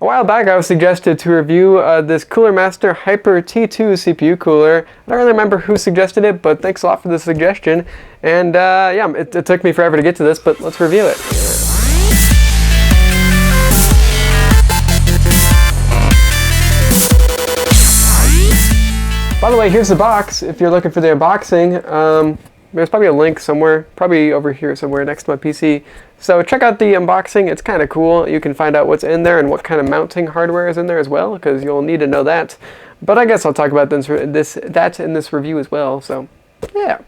A while back I was suggested to review this Cooler Master Hyper T2 CPU cooler. I don't really remember who suggested it, but thanks a lot for the suggestion. And yeah, it took me forever to get to this, but let's review it. By the way, here's the box if you're looking for the unboxing. There's probably a link somewhere, probably over here somewhere next to my PC. So check out the unboxing, it's kind of cool. You can find out what's in there and what kind of mounting hardware is in there as well, because you'll need to know that. But I guess I'll talk about that in this review as well, so yeah.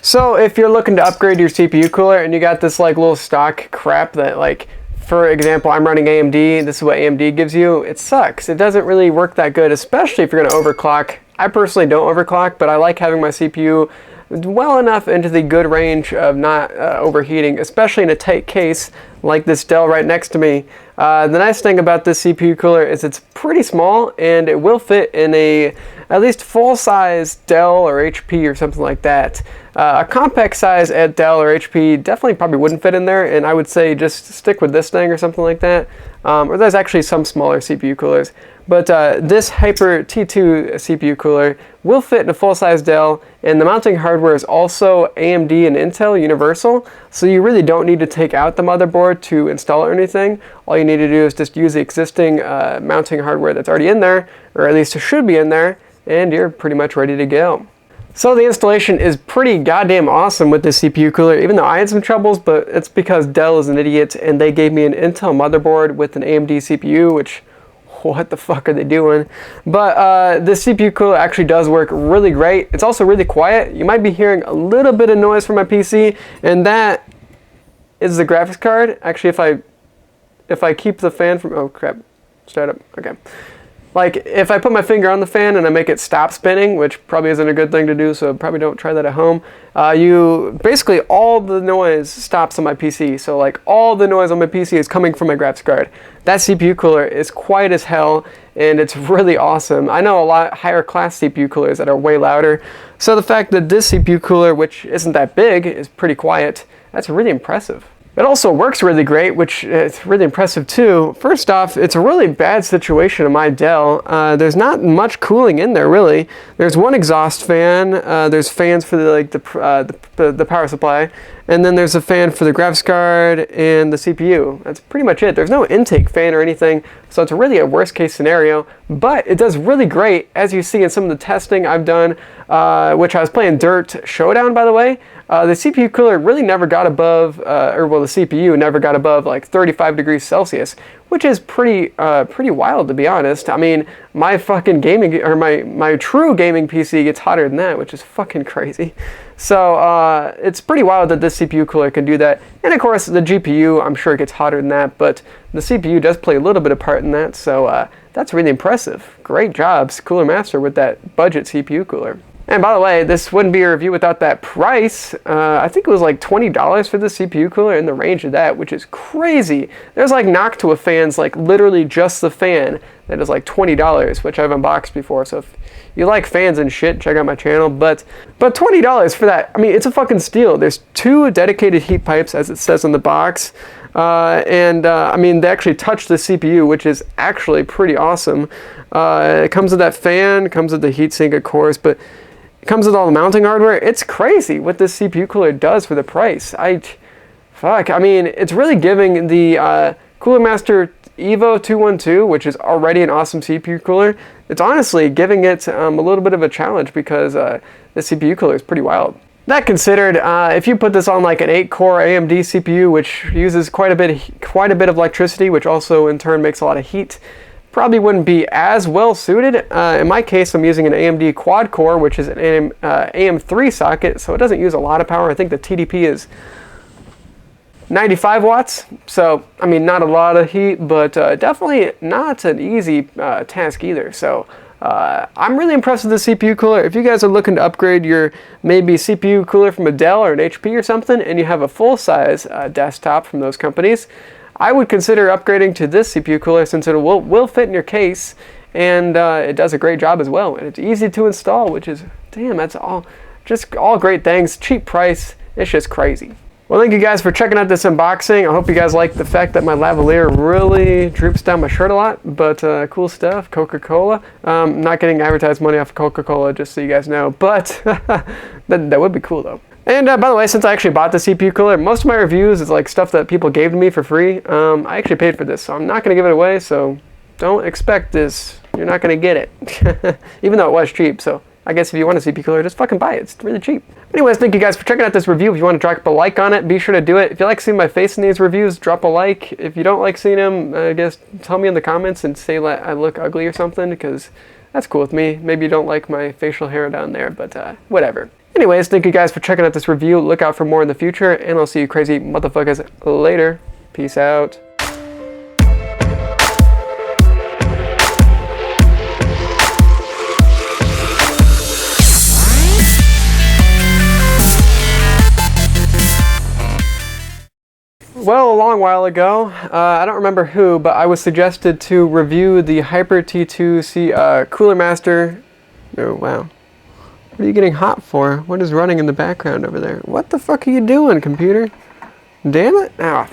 So if you're looking to upgrade your CPU cooler and you got this like little stock crap that, like, for example, I'm running AMD, this is what AMD gives you, it sucks. It doesn't really work that good, especially if you're gonna overclock. I personally don't overclock, but I like having my CPU well enough into the good range of not overheating, especially in a tight case like this Dell right next to me. The nice thing about this CPU cooler is it's pretty small and it will fit in a at least full-size Dell or HP or something like that. A compact size at Dell or HP definitely probably wouldn't fit in there, and I would say just stick with this thing or something like that. Or there's actually some smaller CPU coolers. But this Hyper T2 CPU cooler will fit in a full-size Dell, and the mounting hardware is also AMD and Intel universal, so you really don't need to take out the motherboard to install it or anything. All you need to do is just use the existing mounting hardware that's already in there, or at least it should be in there, and you're pretty much ready to go. So the installation is pretty goddamn awesome with this CPU cooler, even though I had some troubles, but it's because Dell is an idiot and they gave me an Intel motherboard with an AMD CPU, which, what the fuck are they doing? But this CPU cooler actually does work really great. It's also really quiet. You might be hearing a little bit of noise from my PC, and that is the graphics card. Actually, if I keep the fan from, oh crap, start up, okay. Like, if I put my finger on the fan and I make it stop spinning, which probably isn't a good thing to do, so probably don't try that at home, basically all the noise stops on my PC. So like all the noise on my PC is coming from my graphics card. That CPU cooler is quiet as hell, and it's really awesome. I know a lot higher class CPU coolers that are way louder. So the fact that this CPU cooler, which isn't that big, is pretty quiet, that's really impressive. It also works really great, which is really impressive too. First off, it's a really bad situation in my Dell. There's not much cooling in there really. There's one exhaust fan. There's fans for the power supply, and then there's a fan for the graphics card and the CPU. That's pretty much it. There's no intake fan or anything, so it's really a worst case scenario. But it does really great, as you see in some of the testing I've done, which I was playing Dirt Showdown, by the way. The CPU cooler really never got above, the CPU never got above like 35 degrees Celsius, which is pretty wild, to be honest. I mean, my fucking gaming, or my true gaming PC gets hotter than that, which is fucking crazy. So it's pretty wild that this CPU cooler can do that. And of course, the GPU, I'm sure it gets hotter than that, but the CPU does play a little bit of part in that, so that's really impressive. Great jobs, Cooler Master, with that budget CPU cooler. And by the way, this wouldn't be a review without that price. I think it was like $20 for the CPU cooler, in the range of that, which is crazy. There's like knock to a fan's, like literally just the fan, that is like $20, which I've unboxed before. So if you like fans and shit, check out my channel. But $20 for that, I mean, it's a fucking steal. There's 2 dedicated heat pipes, as it says on the box. I mean, they actually touch the CPU, which is actually pretty awesome. It comes with that fan, comes with the heatsink, of course, but it comes with all the mounting hardware. It's crazy what this CPU cooler does for the price. I mean, it's really giving the Cooler Master Evo 212, which is already an awesome CPU cooler, it's honestly giving it a little bit of a challenge, because the CPU cooler is pretty wild. That considered, if you put this on like an 8-core AMD CPU, which uses quite a bit of electricity, which also in turn makes a lot of heat, probably wouldn't be as well suited. In my case, I'm using an AMD quad core, which is an AM3 socket, so it doesn't use a lot of power. I think the TDP is 95 watts, so I mean, not a lot of heat, but definitely not an easy task either. So I'm really impressed with the CPU cooler. If you guys are looking to upgrade your maybe CPU cooler from a Dell or an HP or something, and you have a full-size desktop from those companies, I would consider upgrading to this CPU cooler, since it will fit in your case, and it does a great job as well. And it's easy to install, which is, damn, that's all great things. Cheap price, it's just crazy. Well, thank you guys for checking out this unboxing. I hope you guys like the fact that my lavalier really droops down my shirt a lot, but cool stuff. Coca-Cola. Not getting advertised money off of Coca-Cola, just so you guys know, but that would be cool though. And by the way, since I actually bought the CPU cooler, most of my reviews is like stuff that people gave to me for free. I actually paid for this, so I'm not going to give it away, so don't expect this. You're not going to get it. Even though it was cheap, so I guess if you want a CPU cooler, just fucking buy it. It's really cheap. Anyways, thank you guys for checking out this review. If you want to drop a like on it, be sure to do it. If you like seeing my face in these reviews, drop a like. If you don't like seeing them, I guess tell me in the comments and say that I look ugly or something, because that's cool with me. Maybe you don't like my facial hair down there, but whatever. Anyways, thank you guys for checking out this review. Look out for more in the future, and I'll see you crazy motherfuckers later. Peace out. Well, a long while ago, I don't remember who, but I was suggested to review the Hyper T2C Cooler Master. Oh, wow. What are you getting hot for? What is running in the background over there? What the fuck are you doing, computer? Damn it. Ah.